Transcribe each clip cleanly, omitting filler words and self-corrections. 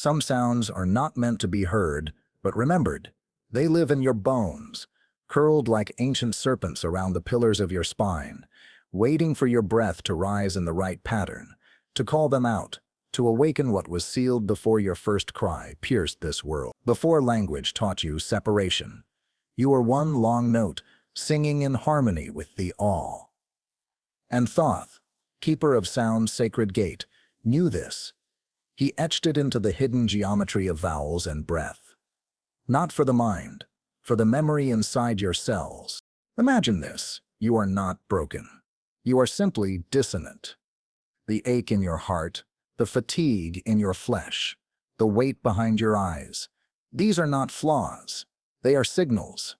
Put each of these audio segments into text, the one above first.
Some sounds are not meant to be heard, but remembered. They live in your bones, curled like ancient serpents around the pillars of your spine, waiting for your breath to rise in the right pattern, to call them out, to awaken what was sealed before your first cry pierced this world. Before language taught you separation, you were one long note, singing in harmony with the all. And Thoth, keeper of sound's sacred gate, knew this. He etched it into the hidden geometry of vowels and breath. Not for the mind, for the memory inside your cells. Imagine this: you are not broken. You are simply dissonant. The ache in your heart, the fatigue in your flesh, the weight behind your eyes, these are not flaws. They are signals.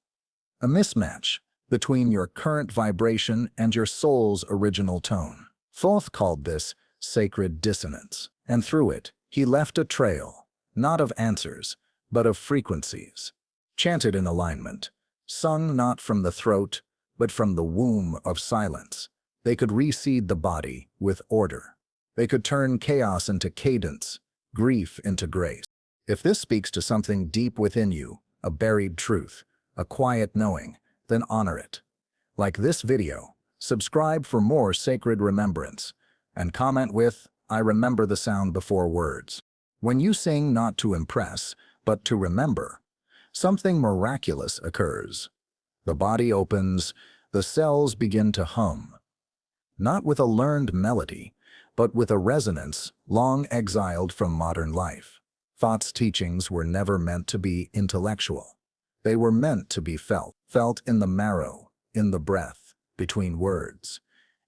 A mismatch between your current vibration and your soul's original tone. Thoth called this sacred dissonance, and through it, he left a trail, not of answers, but of frequencies, chanted in alignment, sung not from the throat, but from the womb of silence. They could reseed the body with order. They could turn chaos into cadence, grief into grace. If this speaks to something deep within you, a buried truth, a quiet knowing, then honor it. Like this video, subscribe for more sacred remembrance, and comment with, "I remember the sound before words." When you sing not to impress, but to remember, something miraculous occurs. The body opens, the cells begin to hum. Not with a learned melody, but with a resonance long exiled from modern life. Thoth's teachings were never meant to be intellectual. They were meant to be felt in the marrow, in the breath, between words,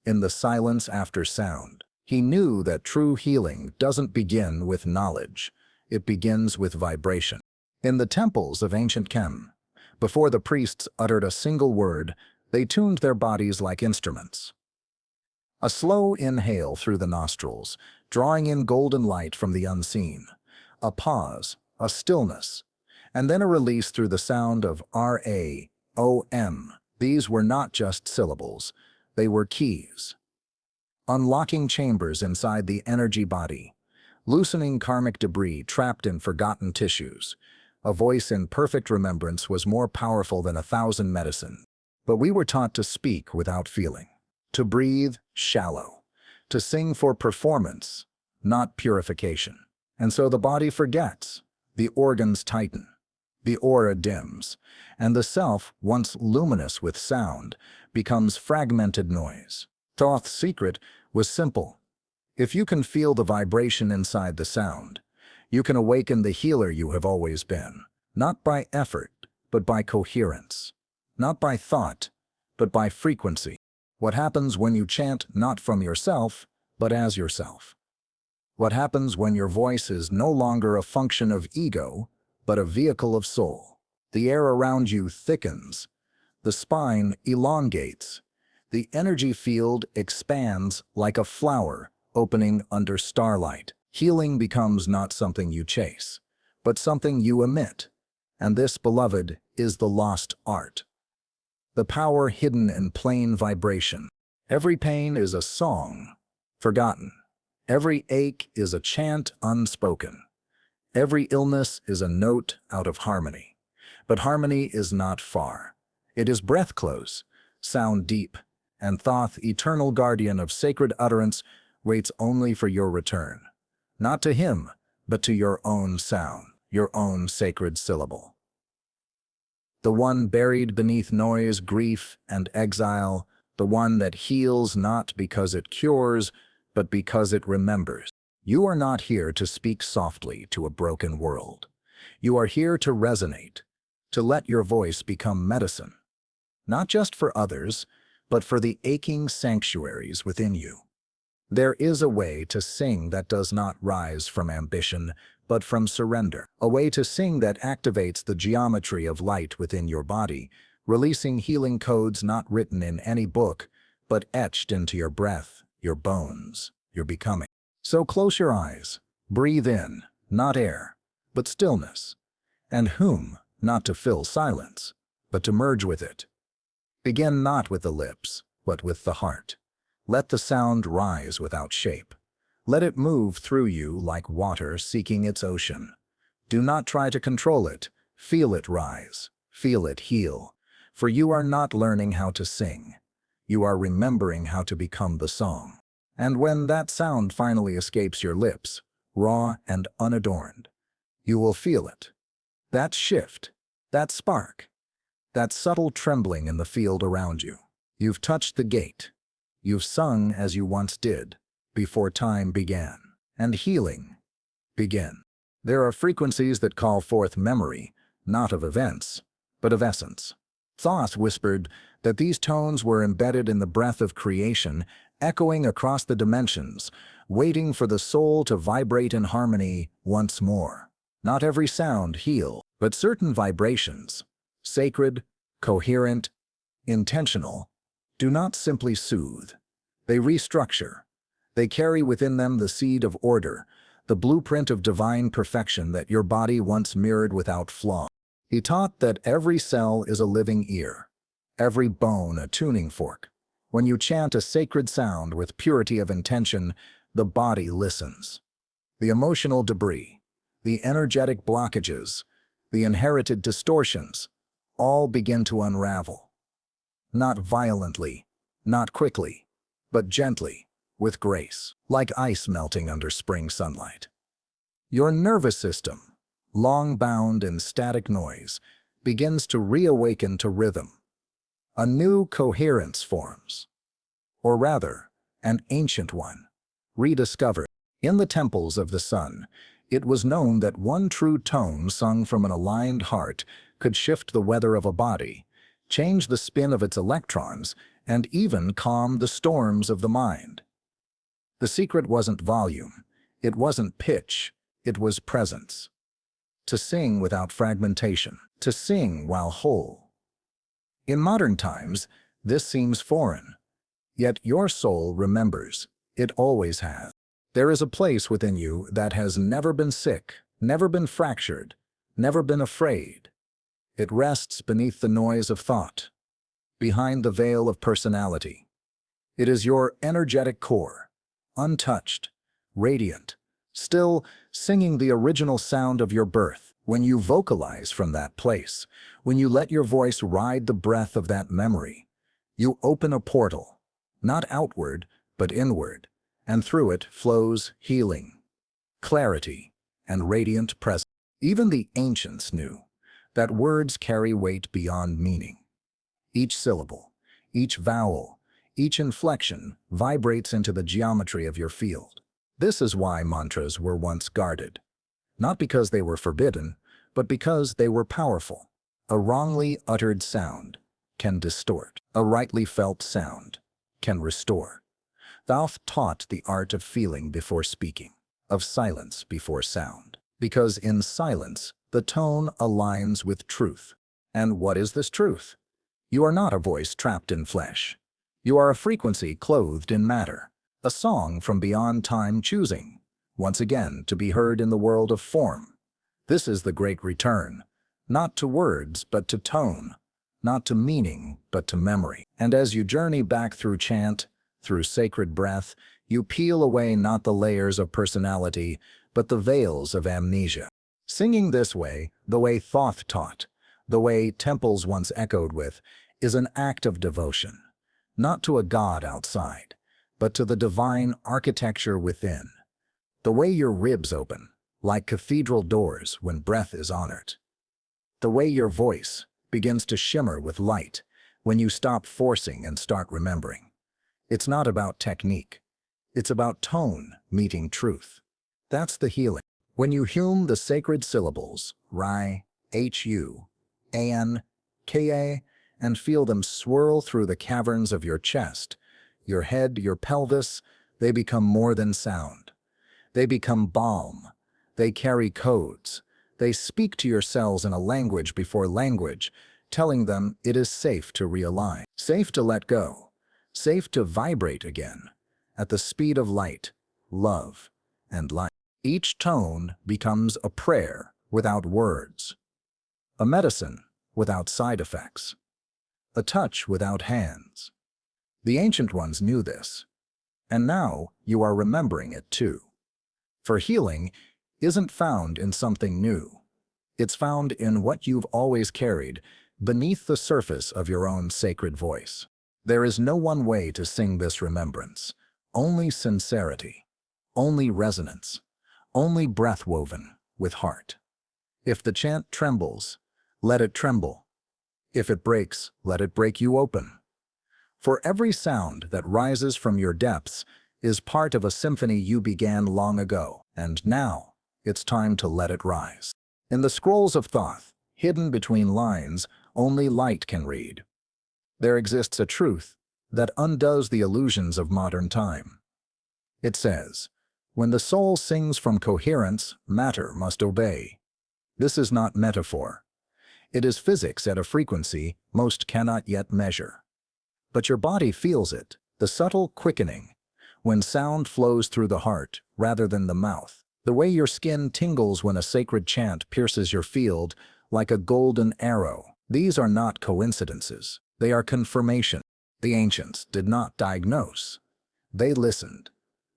in the silence after sound. He knew that true healing doesn't begin with knowledge, it begins with vibration. In the temples of ancient Chem, before the priests uttered a single word, they tuned their bodies like instruments. A slow inhale through the nostrils, drawing in golden light from the unseen. A pause, a stillness, and then a release through the sound of R-A-O-M. These were not just syllables, they were keys. Unlocking chambers inside the energy body, loosening karmic debris trapped in forgotten tissues. A voice in perfect remembrance was more powerful than 1,000 medicines. But we were taught to speak without feeling, to breathe shallow, to sing for performance, not purification. And so the body forgets, the organs tighten, the aura dims, and the self, once luminous with sound, becomes fragmented noise. Thoth's secret was simple. If you can feel the vibration inside the sound, you can awaken the healer you have always been, not by effort, but by coherence, not by thought, but by frequency. What happens when you chant not from yourself, but as yourself? What happens when your voice is no longer a function of ego, but a vehicle of soul? The air around you thickens, the spine elongates, the energy field expands like a flower opening under starlight. Healing becomes not something you chase, but something you emit. And this, beloved, is the lost art. The power hidden in plain vibration. Every pain is a song, forgotten. Every ache is a chant unspoken. Every illness is a note out of harmony. But harmony is not far. It is breath close, sound deep, and Thoth, eternal guardian of sacred utterance, waits only for your return. Not to him, but to your own sound, your own sacred syllable. The one buried beneath noise, grief, and exile, the one that heals not because it cures, but because it remembers. You are not here to speak softly to a broken world. You are here to resonate, to let your voice become medicine, not just for others, but for the aching sanctuaries within you. There is a way to sing that does not rise from ambition, but from surrender. A way to sing that activates the geometry of light within your body, releasing healing codes not written in any book, but etched into your breath, your bones, your becoming. So close your eyes, breathe in, not air, but stillness, and whom, not to fill silence, but to merge with it. Begin not with the lips, but with the heart. Let the sound rise without shape. Let it move through you like water seeking its ocean. Do not try to control it. Feel it rise. Feel it heal. For you are not learning how to sing. You are remembering how to become the song. And when that sound finally escapes your lips, raw and unadorned, you will feel it. That shift, that spark, that subtle trembling in the field around you. You've touched the gate. You've sung as you once did, before time began, and healing begin. There are frequencies that call forth memory, not of events, but of essence. Thoth whispered that these tones were embedded in the breath of creation, echoing across the dimensions, waiting for the soul to vibrate in harmony once more. Not every sound heals, but certain vibrations, sacred, coherent, intentional, do not simply soothe. They restructure. They carry within them the seed of order, the blueprint of divine perfection that your body once mirrored without flaw. He taught that every cell is a living ear, every bone a tuning fork. When you chant a sacred sound with purity of intention, the body listens. The emotional debris, the energetic blockages, the inherited distortions, all begin to unravel. Not violently, not quickly, but gently, with grace, like ice melting under spring sunlight. Your nervous system, long bound in static noise, begins to reawaken to rhythm. A new coherence forms, or rather, an ancient one, rediscovered. In the temples of the sun, it was known that one true tone sung from an aligned heart could shift the weather of a body, change the spin of its electrons, and even calm the storms of the mind. The secret wasn't volume, it wasn't pitch, it was presence. To sing without fragmentation, to sing while whole. In modern times, this seems foreign, yet your soul remembers, it always has. There is a place within you that has never been sick, never been fractured, never been afraid. It rests beneath the noise of thought, behind the veil of personality. It is your energetic core, untouched, radiant, still singing the original sound of your birth. When you vocalize from that place, when you let your voice ride the breath of that memory, you open a portal, not outward, but inward, and through it flows healing, clarity, and radiant presence. Even the ancients knew that words carry weight beyond meaning. Each syllable, each vowel, each inflection vibrates into the geometry of your field. This is why mantras were once guarded. Not because they were forbidden, but because they were powerful. A wrongly uttered sound can distort. A rightly felt sound can restore. Thoth taught the art of feeling before speaking, of silence before sound. Because in silence, the tone aligns with truth. And what is this truth? You are not a voice trapped in flesh. You are a frequency clothed in matter. A song from beyond time choosing, once again to be heard in the world of form. This is the great return, not to words but to tone, not to meaning but to memory. And as you journey back through chant, through sacred breath, you peel away not the layers of personality, but the veils of amnesia. Singing this way, the way Thoth taught, the way temples once echoed with, is an act of devotion, not to a god outside, but to the divine architecture within. The way your ribs open, like cathedral doors when breath is honored. The way your voice begins to shimmer with light when you stop forcing and start remembering. It's not about technique. It's about tone meeting truth. That's the healing. When you hum the sacred syllables, Rai, Hu, An, Ka, and feel them swirl through the caverns of your chest, your head, your pelvis, they become more than sound. They become balm. They carry codes. They speak to your cells in a language before language, telling them it is safe to realign, safe to let go, safe to vibrate again, at the speed of light, love, and light. Each tone becomes a prayer without words, a medicine without side effects, a touch without hands. The ancient ones knew this, And now you are remembering it too. For healing isn't found in something new. It's found in what you've always carried beneath the surface of your own sacred voice. There is no one way to sing this remembrance. Only sincerity. Only resonance. Only breath woven with heart. If the chant trembles, let it tremble. If it breaks, let it break you open. For every sound that rises from your depths is part of a symphony you began long ago, and now it's time to let it rise. In the scrolls of Thoth, hidden between lines, only light can read. There exists a truth that undoes the illusions of modern time. It says, when the soul sings from coherence, matter must obey. This is not metaphor. It is physics at a frequency most cannot yet measure. But your body feels it, the subtle quickening, when sound flows through the heart rather than the mouth. The way your skin tingles when a sacred chant pierces your field like a golden arrow. These are not coincidences. They are confirmation. The ancients did not diagnose. They listened,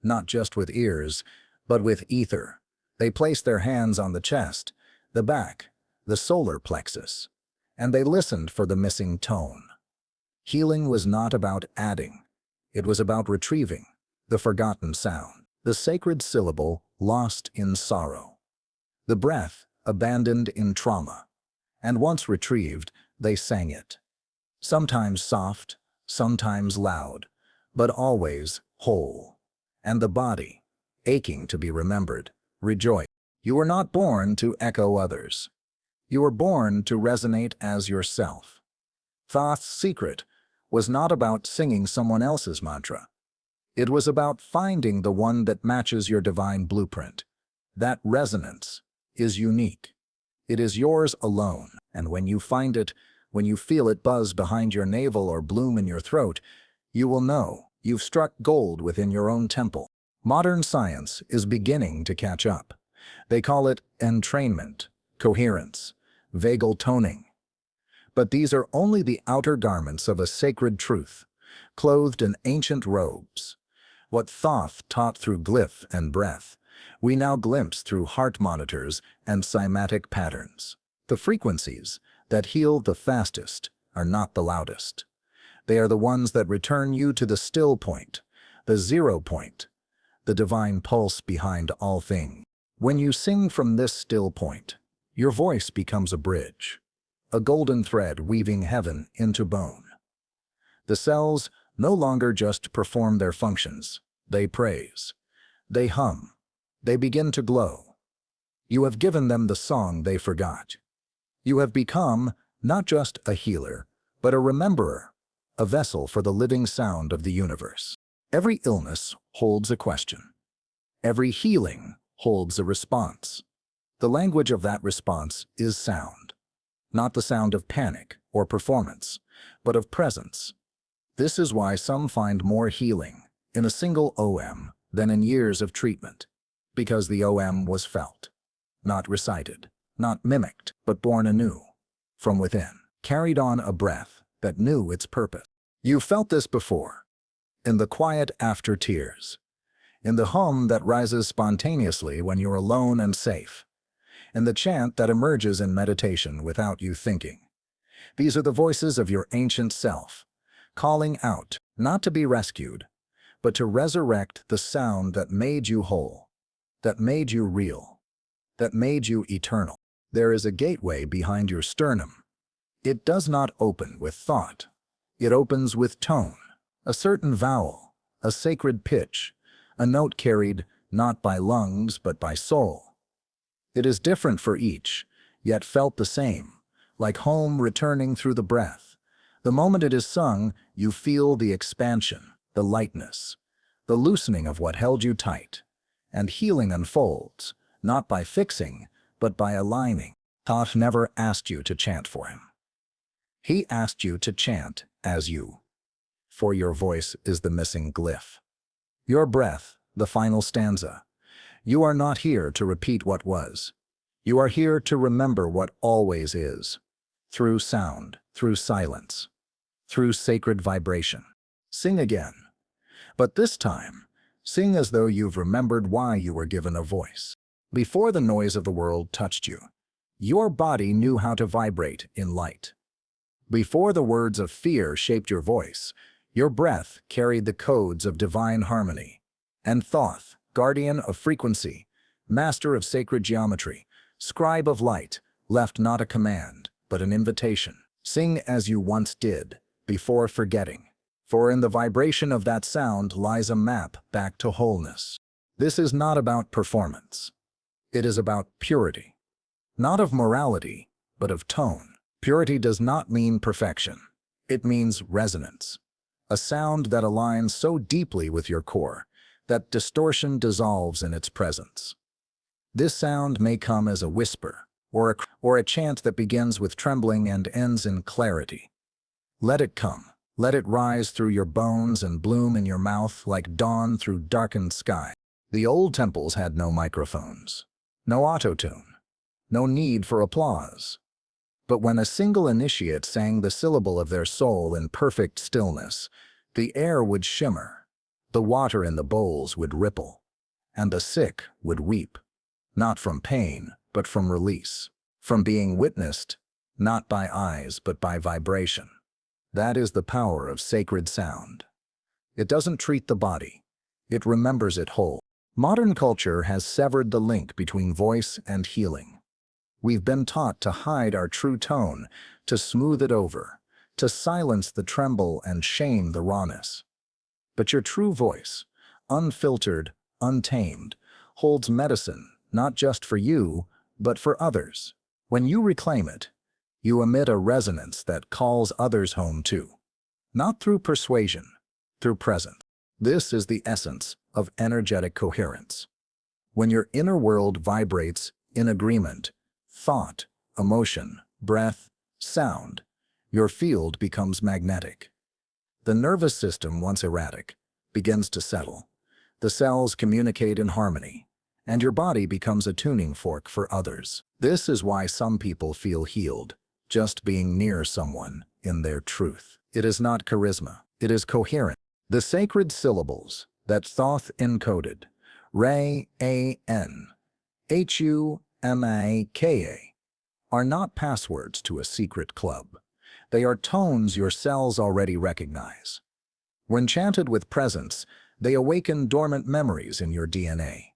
not just with ears, but with ether. They placed their hands on the chest, the back, the solar plexus, and they listened for the missing tone. Healing was not about adding. It was about retrieving the forgotten sound, the sacred syllable lost in sorrow, the breath abandoned in trauma. And once retrieved, they sang it. Sometimes soft, sometimes loud, but always whole. And the body, aching to be remembered, rejoiced. You were not born to echo others. You were born to resonate as yourself. Thoth's secret was not about singing someone else's mantra. It was about finding the one that matches your divine blueprint. That resonance is unique. It is yours alone, and when you find it, when you feel it buzz behind your navel or bloom in your throat, you will know you've struck gold within your own temple. Modern science is beginning to catch up. They call it entrainment, coherence, vagal toning. But these are only the outer garments of a sacred truth, clothed in ancient robes. What Thoth taught through glyph and breath, we now glimpse through heart monitors and cymatic patterns. The frequencies that heal the fastest are not the loudest. They are the ones that return you to the still point, the 0 point, the divine pulse behind all things. When you sing from this still point, your voice becomes a bridge, a golden thread weaving heaven into bone. The cells no longer just perform their functions, they praise, they hum, they begin to glow. You have given them the song they forgot. You have become not just a healer, but a rememberer, a vessel for the living sound of the universe. Every illness holds a question. Every healing holds a response. The language of that response is sound. Not the sound of panic or performance, but of presence. This is why some find more healing in a single OM than in years of treatment. Because the OM was felt, not recited, not mimicked, but born anew, from within, carried on a breath that knew its purpose. You felt this before, in the quiet after tears, in the hum that rises spontaneously when you're alone and safe, in the chant that emerges in meditation without you thinking. These are the voices of your ancient self, calling out, not to be rescued, but to resurrect the sound that made you whole, that made you real, that made you eternal. There is a gateway behind your sternum. It does not open with thought. It opens with tone, a certain vowel, a sacred pitch, a note carried not by lungs but by soul. It is different for each, yet felt the same, like home returning through the breath. The moment it is sung, you feel the expansion, the lightness, the loosening of what held you tight. And healing unfolds, not by fixing, but by aligning. Thoth never asked you to chant for him. He asked you to chant as you. For your voice is the missing glyph. Your breath, the final stanza. You are not here to repeat what was. You are here to remember what always is. Through sound, through silence, through sacred vibration. Sing again. But this time, sing as though you've remembered why you were given a voice. Before the noise of the world touched you, your body knew how to vibrate in light. Before the words of fear shaped your voice, your breath carried the codes of divine harmony. And Thoth, guardian of frequency, master of sacred geometry, scribe of light, left not a command, but an invitation. Sing as you once did, before forgetting. For in the vibration of that sound lies a map back to wholeness. This is not about performance. It is about purity. Not of morality, but of tone. Purity does not mean perfection. It means resonance. A sound that aligns so deeply with your core that distortion dissolves in its presence. This sound may come as a whisper, or a chant that begins with trembling and ends in clarity. Let it come. Let it rise through your bones and bloom in your mouth like dawn through darkened sky. The old temples had no microphones, no autotune, no need for applause. But when a single initiate sang the syllable of their soul in perfect stillness, the air would shimmer, the water in the bowls would ripple, and the sick would weep, not from pain, but from release, from being witnessed, not by eyes, but by vibration. That is the power of sacred sound. It doesn't treat the body. It remembers it whole. Modern culture has severed the link between voice and healing. We've been taught to hide our true tone, to smooth it over, to silence the tremble and shame the rawness. But your true voice, unfiltered, untamed, holds medicine, not just for you, but for others. When you reclaim it, you emit a resonance that calls others home too. Not through persuasion, through presence. This is the essence of energetic coherence. When your inner world vibrates in agreement, thought, emotion, breath, sound, your field becomes magnetic. The nervous system, once erratic, begins to settle. The cells communicate in harmony, and your body becomes a tuning fork for others. This is why some people feel healed, just being near someone in their truth. It is not charisma, it is coherence. The sacred syllables that Thoth encoded, Re, A-N, H-U-M-A-K-A, are not passwords to a secret club. They are tones your cells already recognize. When chanted with presence, they awaken dormant memories in your DNA.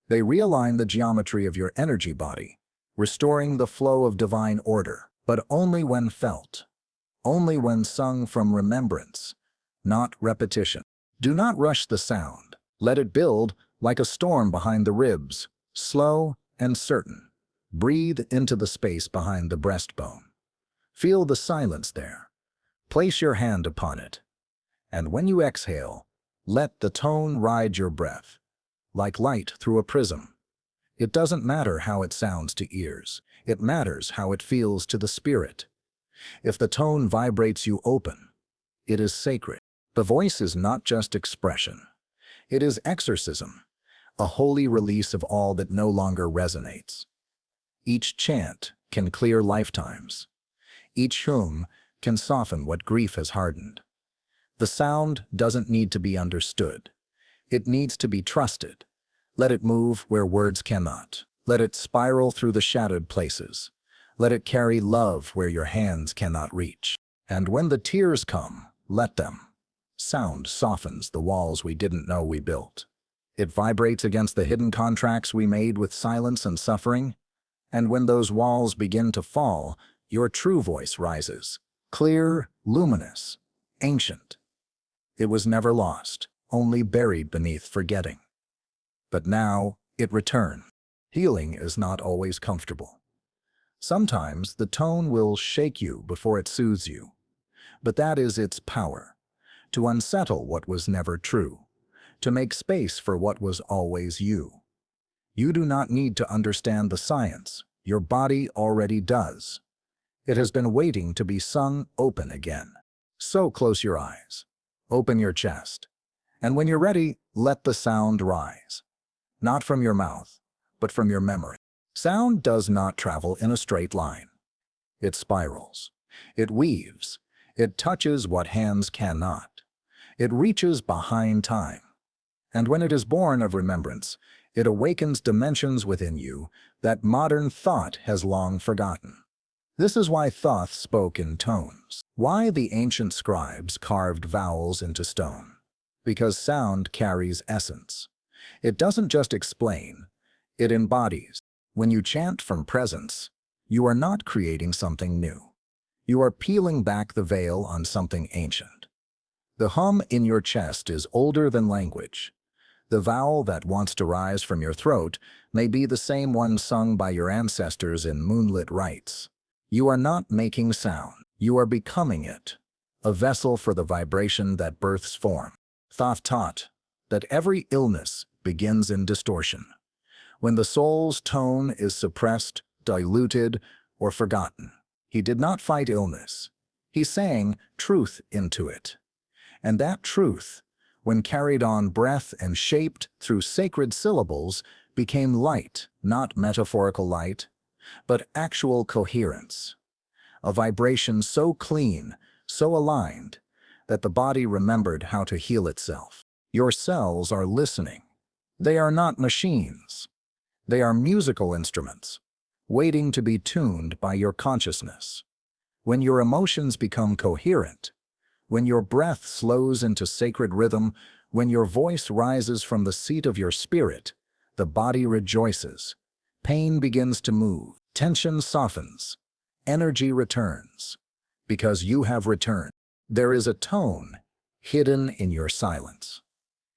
They realign the geometry of your energy body, restoring the flow of divine order, but only when felt, only when sung from remembrance, not repetition. Do not rush the sound. Let it build like a storm behind the ribs, slow and certain. Breathe into the space behind the breastbone. Feel the silence there. Place your hand upon it. And when you exhale, let the tone ride your breath, like light through a prism. It doesn't matter how it sounds to ears. It matters how it feels to the spirit. If the tone vibrates you open, it is sacred. The voice is not just expression. It is exorcism, a holy release of all that no longer resonates. Each chant can clear lifetimes. Each hum can soften what grief has hardened. The sound doesn't need to be understood. It needs to be trusted. Let it move where words cannot. Let it spiral through the shadowed places. Let it carry love where your hands cannot reach. And when the tears come, let them. Sound softens the walls we didn't know we built. It vibrates against the hidden contracts we made with silence and suffering. And when those walls begin to fall, your true voice rises, clear, luminous, ancient. It was never lost, only buried beneath forgetting. But now it returns. Healing is not always comfortable. Sometimes the tone will shake you before it soothes you. But that is its power. To unsettle what was never true, to make space for what was always you. You do not need to understand the science. Your body already does. It has been waiting to be sung open again. So close your eyes, open your chest, and when you're ready, let the sound rise. Not from your mouth, but from your memory. Sound does not travel in a straight line. It spirals. It weaves. It touches what hands cannot. It reaches behind time. And when it is born of remembrance, it awakens dimensions within you that modern thought has long forgotten. This is why Thoth spoke in tones, why the ancient scribes carved vowels into stone. Because sound carries essence. It doesn't just explain, it embodies. When you chant from presence, you are not creating something new. You are peeling back the veil on something ancient. The hum in your chest is older than language. The vowel that wants to rise from your throat may be the same one sung by your ancestors in moonlit rites. You are not making sound. You are becoming it, a vessel for the vibration that births form. Thoth taught that every illness begins in distortion. When the soul's tone is suppressed, diluted, or forgotten, he did not fight illness. He sang truth into it. And that truth, when carried on breath and shaped through sacred syllables, became light, not metaphorical light, but actual coherence. A vibration so clean, so aligned, that the body remembered how to heal itself. Your cells are listening. They are not machines. They are musical instruments, waiting to be tuned by your consciousness. When your emotions become coherent, when your breath slows into sacred rhythm, when your voice rises from the seat of your spirit, the body rejoices. Pain begins to move. Tension softens. Energy returns. Because you have returned. There is a tone hidden in your silence.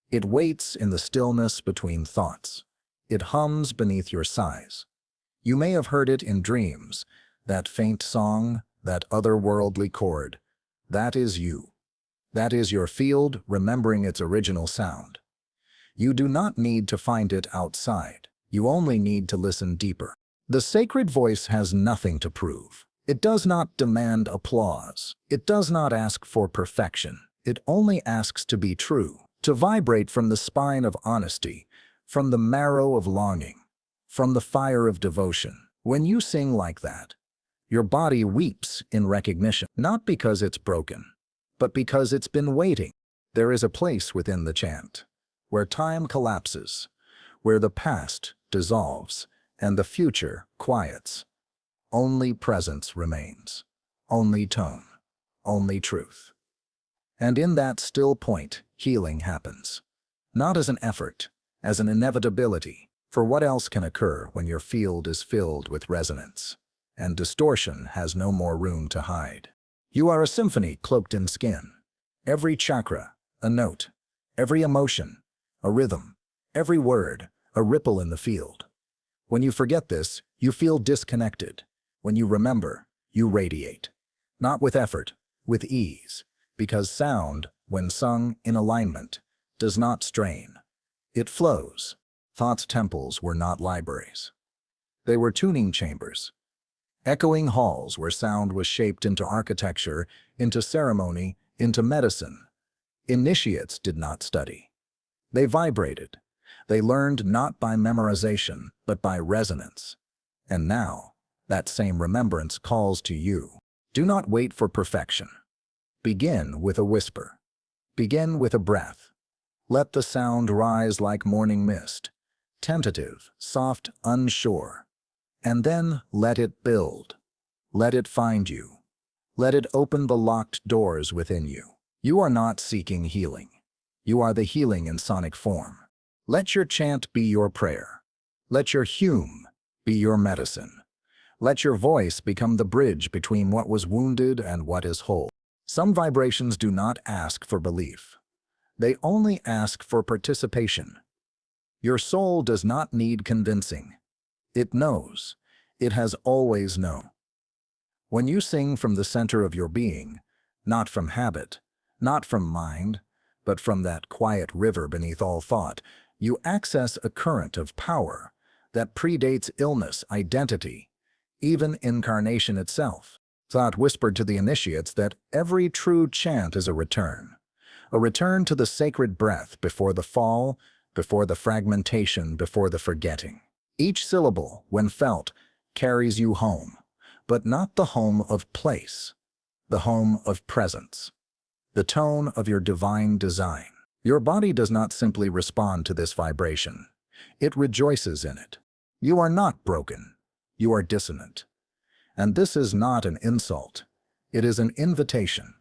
It waits in the stillness between thoughts. It hums beneath your sighs. You may have heard it in dreams, that faint song, that otherworldly chord. That is you. That is your field remembering its original sound. You do not need to find it outside. You only need to listen deeper. The sacred voice has nothing to prove. It does not demand applause. It does not ask for perfection. It only asks to be true, to vibrate from the spine of honesty, from the marrow of longing, from the fire of devotion. When you sing like that, your body weeps in recognition, not because it's broken, but because it's been waiting. There is a place within the chant, where time collapses, where the past dissolves, and the future quiets. Only presence remains, only tone, only truth. And in that still point, healing happens. Not as an effort, as an inevitability, for what else can occur when your field is filled with resonance, and distortion has no more room to hide. You are a symphony cloaked in skin. Every chakra, a note. Every emotion, a rhythm. Every word, a ripple in the field. When you forget this, you feel disconnected. When you remember, you radiate. Not with effort, with ease. Because sound, when sung in alignment, does not strain. It flows. Thought's temples were not libraries. They were tuning chambers. Echoing halls where sound was shaped into architecture, into ceremony, into medicine. Initiates did not study. They vibrated. They learned not by memorization, but by resonance. And now, that same remembrance calls to you. Do not wait for perfection. Begin with a whisper. Begin with a breath. Let the sound rise like morning mist, tentative, soft, unsure. And then let it build. Let it find you. Let it open the locked doors within you. You are not seeking healing. You are the healing in sonic form. Let your chant be your prayer. Let your hum be your medicine. Let your voice become the bridge between what was wounded and what is whole. Some vibrations do not ask for belief. They only ask for participation. Your soul does not need convincing. It knows. It has always known. When you sing from the center of your being, not from habit, not from mind, but from that quiet river beneath all thought, you access a current of power that predates illness, identity, even incarnation itself. Thoth whispered to the initiates that every true chant is a return to the sacred breath before the fall, before the fragmentation, before the forgetting. Each syllable, when felt, carries you home, but not the home of place, the home of presence. the tone of your divine design. Your body does not simply respond to this vibration. It rejoices in it. You are not broken. You are dissonant. And this is not an insult. It is an invitation.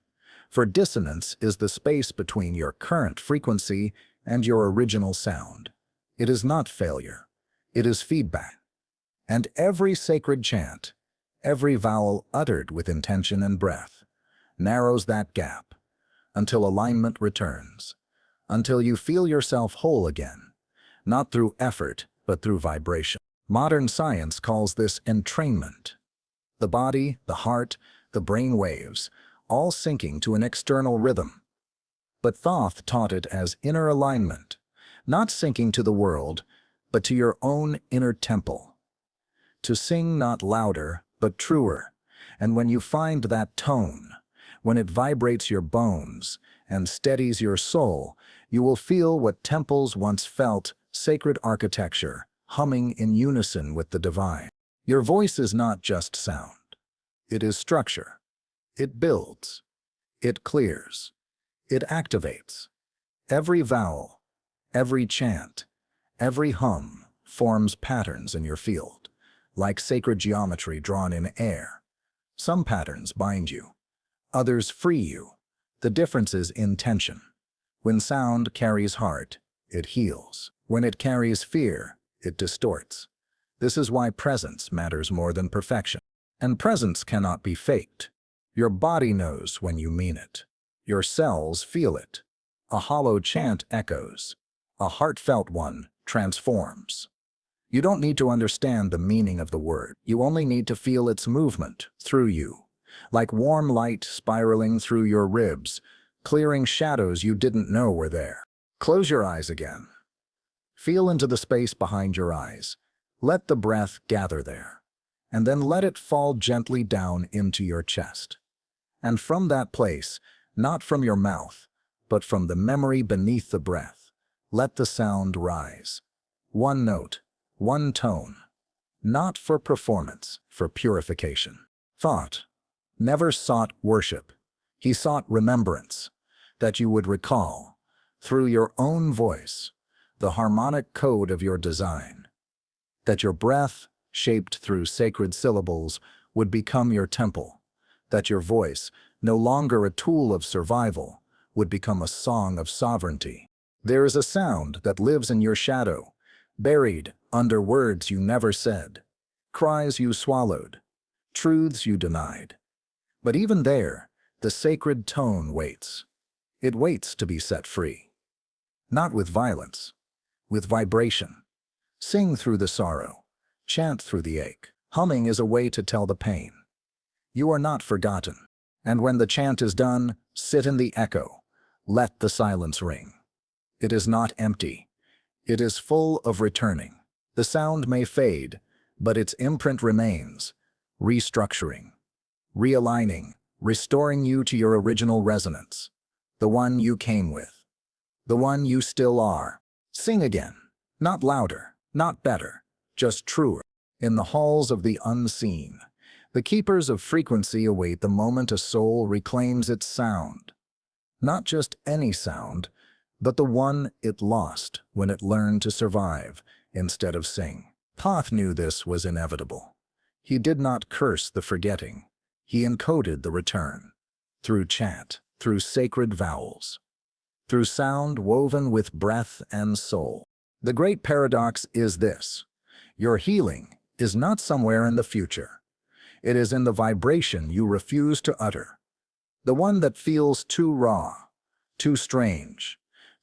For dissonance is the space between your current frequency and your original sound. It is not failure. It is feedback. And every sacred chant, every vowel uttered with intention and breath, narrows that gap until alignment returns, until you feel yourself whole again, not through effort, but through vibration. Modern science calls this entrainment. The body, the heart, the brain waves, all syncing to an external rhythm. But Thoth taught it as inner alignment, not syncing to the world, but to your own inner temple. To sing not louder, but truer, and when you find that tone, when it vibrates your bones and steadies your soul, you will feel what temples once felt, sacred architecture, humming in unison with the divine. Your voice is not just sound. It is structure. It builds. It clears. It activates. Every vowel, every chant, every hum forms patterns in your field, like sacred geometry drawn in air. Some patterns bind you. Others free you. The difference is intention. When sound carries heart, it heals. When it carries fear, it distorts. This is why presence matters more than perfection. And presence cannot be faked. Your body knows when you mean it. Your cells feel it. A hollow chant echoes. A heartfelt one transforms. You don't need to understand the meaning of the word. You only need to feel its movement through you, like warm light spiraling through your ribs, clearing shadows you didn't know were there. Close your eyes again. Feel into the space behind your eyes. Let the breath gather there, and then let it fall gently down into your chest. And from that place, not from your mouth, but from the memory beneath the breath, let the sound rise. One note, one tone, not for performance, for purification. Thoth never sought worship. He sought remembrance, that you would recall, through your own voice, the harmonic code of your design. That your breath, shaped through sacred syllables, would become your temple. That your voice, no longer a tool of survival, would become a song of sovereignty. There is a sound that lives in your shadow, buried under words you never said, cries you swallowed, truths you denied. But even there, the sacred tone waits. It waits to be set free. Not with violence, with vibration. Sing through the sorrow, chant through the ache. Humming is a way to tell the pain. You are not forgotten. And when the chant is done, sit in the echo. Let the silence ring. It is not empty. It is full of returning. The sound may fade, but its imprint remains, restructuring, realigning, restoring you to your original resonance, the one you came with, the one you still are. Sing again, not louder, not better, just truer. In the halls of the unseen, the keepers of frequency await the moment a soul reclaims its sound. Not just any sound, but the one it lost when it learned to survive instead of sing. Thoth knew this was inevitable. He did not curse the forgetting. He encoded the return. Through chant, through sacred vowels, through sound woven with breath and soul. The great paradox is this: your healing is not somewhere in the future. It is in the vibration you refuse to utter. The one that feels too raw, too strange,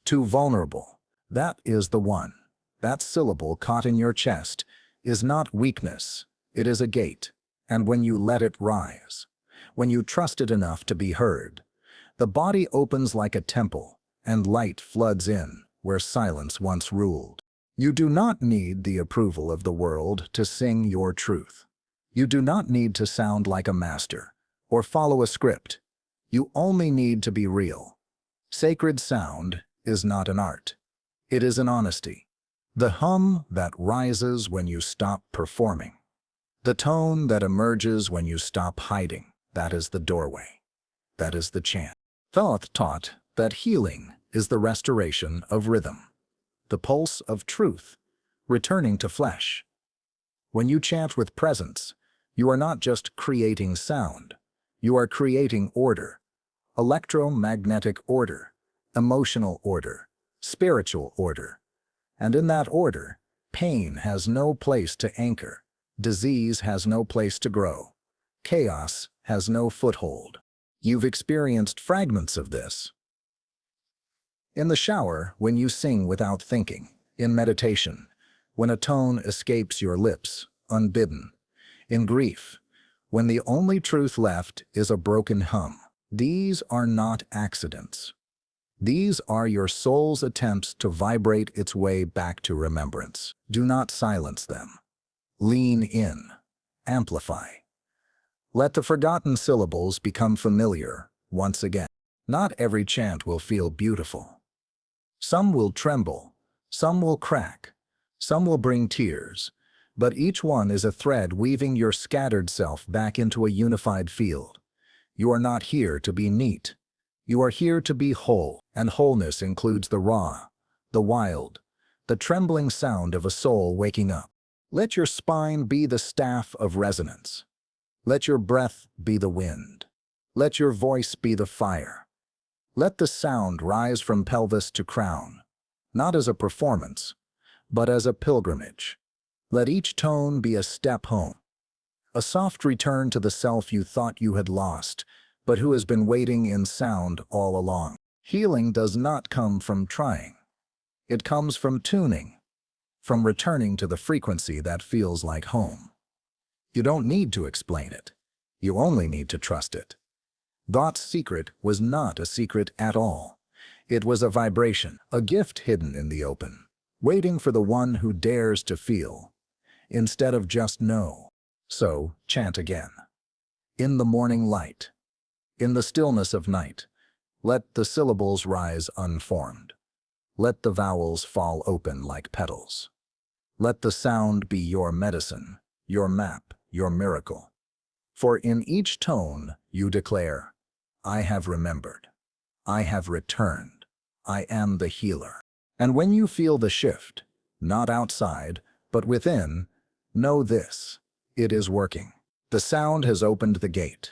too vulnerable. That is the one. That syllable caught in your chest is not weakness. It is a gate. And when you let it rise, when you trust it enough to be heard, the body opens like a temple, and light floods in where silence once ruled. You do not need the approval of the world to sing your truth. You do not need to sound like a master or follow a script. You only need to be real. Sacred sound is not an art. It is an honesty. The hum that rises when you stop performing. The tone that emerges when you stop hiding. That is the doorway. That is the chant. Thoth taught that healing is the restoration of rhythm, the pulse of truth, returning to flesh. When you chant with presence, you are not just creating sound, you are creating order, electromagnetic order, emotional order, spiritual order. And in that order, pain has no place to anchor, disease has no place to grow, chaos has no foothold. You've experienced fragments of this. In the shower, when you sing without thinking, in meditation, when a tone escapes your lips, unbidden, in grief, when the only truth left is a broken hum. These are not accidents. These are your soul's attempts to vibrate its way back to remembrance. Do not silence them. Lean in. Amplify. Let the forgotten syllables become familiar once again. Not every chant will feel beautiful. Some will tremble, some will crack, some will bring tears, but each one is a thread weaving your scattered self back into a unified field. You are not here to be neat. You are here to be whole, and wholeness includes the raw, the wild, the trembling sound of a soul waking up. Let your spine be the staff of resonance. Let your breath be the wind. Let your voice be the fire. Let the sound rise from pelvis to crown, not as a performance, but as a pilgrimage. Let each tone be a step home, a soft return to the self you thought you had lost, but who has been waiting in sound all along. Healing does not come from trying. It comes from tuning, from returning to the frequency that feels like home. You don't need to explain it. You only need to trust it. Thoth's secret was not a secret at all. It was a vibration, a gift hidden in the open, waiting for the one who dares to feel, instead of just know. So, chant again. In the morning light, in the stillness of night, let the syllables rise unformed. Let the vowels fall open like petals. Let the sound be your medicine, your map, your miracle. For in each tone you declare, I have remembered. I have returned. I am the healer. And when you feel the shift, not outside, but within, know this, it is working. The sound has opened the gate.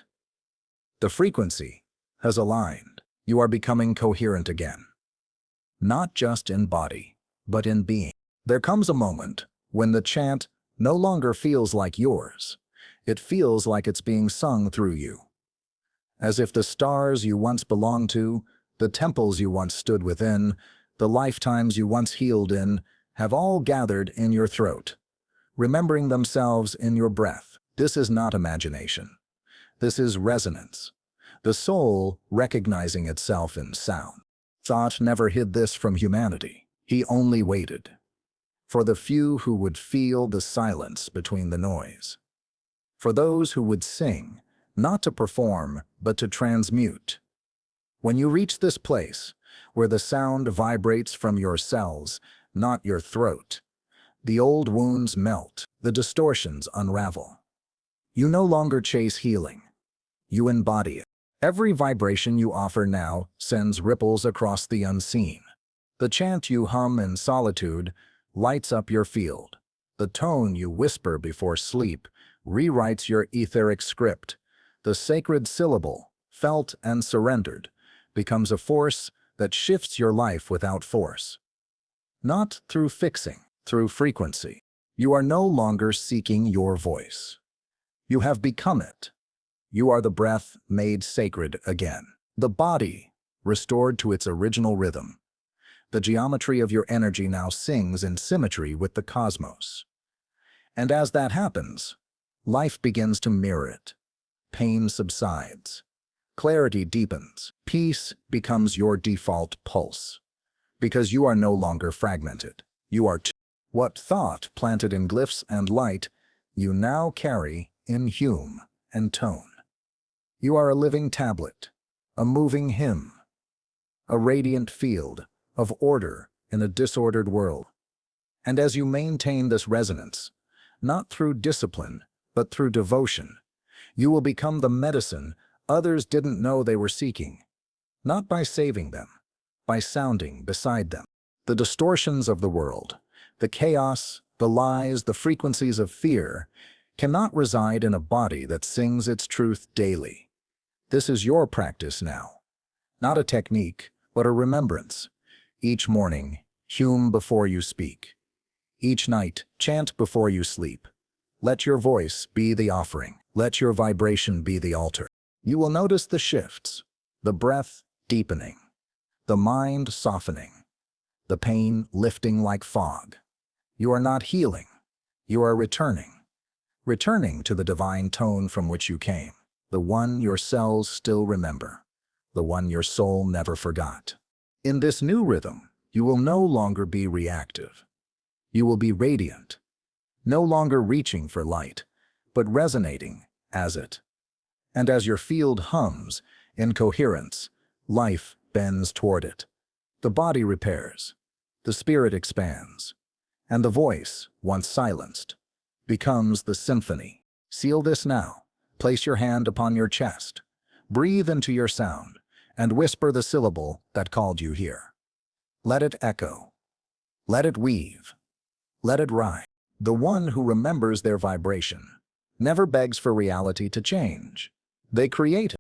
The frequency has aligned. You are becoming coherent again. Not just in body, but in being. There comes a moment when the chant no longer feels like yours. It feels like it's being sung through you. As if the stars you once belonged to, the temples you once stood within, the lifetimes you once healed in, have all gathered in your throat, remembering themselves in your breath. This is not imagination. This is resonance. The soul recognizing itself in sound. Thoth never hid this from humanity. He only waited for the few who would feel the silence between the noise. For those who would sing, not to perform, but to transmute. When you reach this place, where the sound vibrates from your cells, not your throat, the old wounds melt, the distortions unravel. You no longer chase healing. You embody it. Every vibration you offer now sends ripples across the unseen. The chant you hum in solitude lights up your field. The tone you whisper before sleep rewrites your etheric script. The sacred syllable, felt and surrendered, becomes a force that shifts your life without force. Not through fixing, through frequency. You are no longer seeking your voice. You have become it. You are the breath made sacred again. The body restored to its original rhythm. The geometry of your energy now sings in symmetry with the cosmos. And as that happens, life begins to mirror it. Pain subsides. Clarity deepens. Peace becomes your default pulse. Because you are no longer fragmented. You are what Thoth planted in glyphs and light, you now carry in hum and tone. You are a living tablet, a moving hymn, a radiant field of order in a disordered world. And as you maintain this resonance, not through discipline, but through devotion, you will become the medicine others didn't know they were seeking. not by saving them, by sounding beside them. The distortions of the world, the chaos, the lies, the frequencies of fear, cannot reside in a body that sings its truth daily. This is your practice now. Not a technique, but a remembrance. Each morning, hum before you speak. Each night, chant before you sleep. Let your voice be the offering. Let your vibration be the altar. You will notice the shifts, the breath deepening, the mind softening, the pain lifting like fog. You are not healing. You are returning to the divine tone from which you came, the one your cells still remember, the one your soul never forgot. In this new rhythm, you will no longer be reactive. You will be radiant, no longer reaching for light, but resonating as it. And as your field hums in coherence, life bends toward it. The body repairs, the spirit expands, and the voice, once silenced, becomes the symphony. Seal this now. Place your hand upon your chest. Breathe into your sound, and whisper the syllable that called you here. Let it echo. Let it weave. Let it rise. The one who remembers their vibration never begs for reality to change. They create it.